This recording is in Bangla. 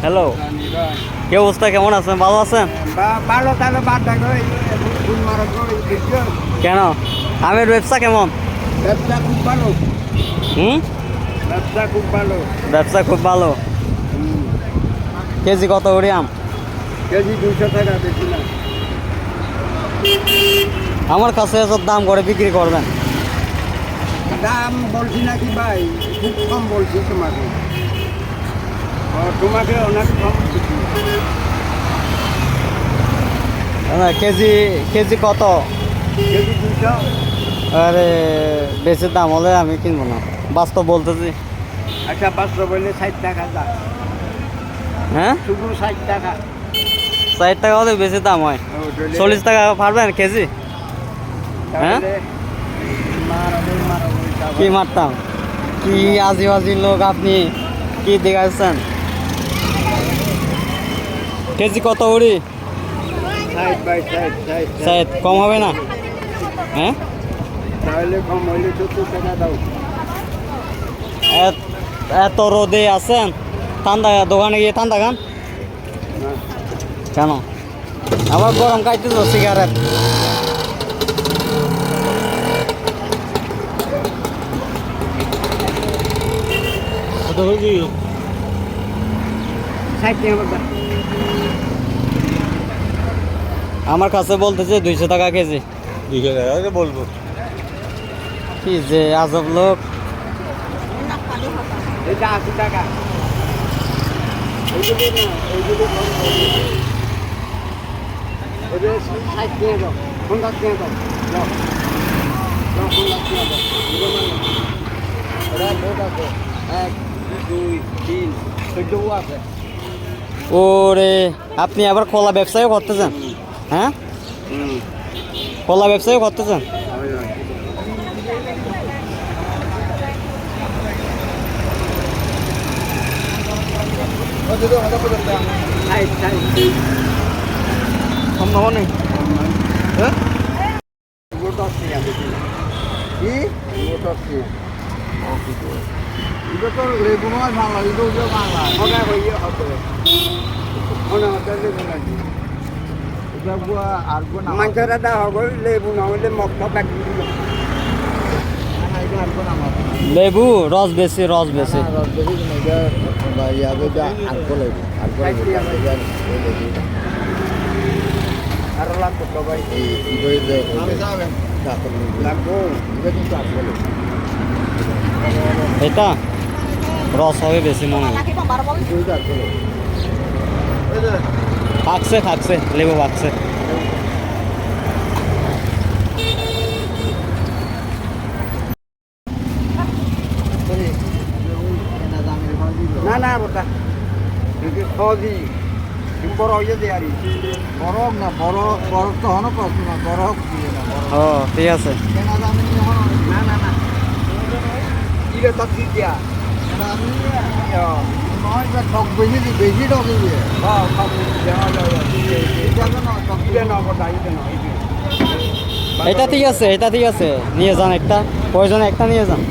হ্যালো, কি অবস্থা, কেমন আছেন? ভালো আছেন? ভালো তাহলে বাদ দেখো কেন, আমের ব্যবসা কেমন? ব্যবসা খুব ভালো। হুম, ব্যবসা খুব ভালো। ব্যবসা খুব ভালো। কেজি কত করে আম? কেজি 200 টাকা, বেশি না। আমার কাছে এসব দাম করে বিক্রি করবেন? দাম বলছি নাকি ভাই, খুব কম বলছি তোমাকে। তোমাকে অনেক কম দিচ্ছি। কেজি কেজি কত? কেজি 200। আরে বেশি দাম হলে আমি কিনবো না, বাস্তব বলতেছি। আচ্ছা 500 বললে 60 টাকা দাম। হ্যাঁ, শুধু 60 টাকা। 60 টাকা হলে বেশি দাম হয়। 40 টাকা পারবেন কেজি? হ্যাঁ, কি মারতাম? কি আদিবাসী লোক আপনি, কি দেখাচ্ছেন? কেজি কত উড়ি? 60 বাই 60, শায়দ কম হবে না? হ্যাঁ, তাহলে কম হইলে 70 টাকা দাও। এত রোদে আছেন, ঠান্ডা দোকানে গিয়ে ঠান্ডা খান না। কেন? আবার গরম খাইতেছ সিগারেট। কত হয়েছি? 60 টাকা দাও। আমার কাছে বলতেছে 200 টাকা কেজি। 200 টাকা বলবো। কি যে আজব লোক। এটা 80 টাকা। এইগুলো না, এইগুলো কম করবে। ওদের 60 টাকা দাও, 50 টাকা দাও। দাও, 50 টাকা দাও। ওরা লোক আছে 1, 2, 3, 14 আছে। ওরে, আপনি আবার কলা ব্যবসায়ও করতেছেন? হ্যাঁ, কলা ব্যবসায়ও করতেছেন? সম্ভব নেই। হ্যাঁ, লেবু নয় বাংলা, এটা বাংলা। ওটা হইয়ে হবে। মানুষেরা দেওয়া হবে লেবু না হইলে মক্ত ব্যাগ। লেবু রস বেশি, রস বেশি। আর লাগতো সবাই লাগবো। এটা রস হবে বেশি মনে হয়। থাকছে থাকছে, লেবু পাকছে। না না বটা সহজি বড় হয়ে যায় আর বরফ না, বরফ তো হন কষ্ট না, বরফ দিয়ে না। ও ঠিক আছে। না না না, ইলে তো ঠিক দিয়া নয় বা ঠক বেশি বেশি ঠকে দিয়ে। হ্যাঁ ঠক এটা ঠিক আছে, এটা ঠিক আছে, নিয়ে যান একটা, প্রয়োজনে একটা নিয়ে যান।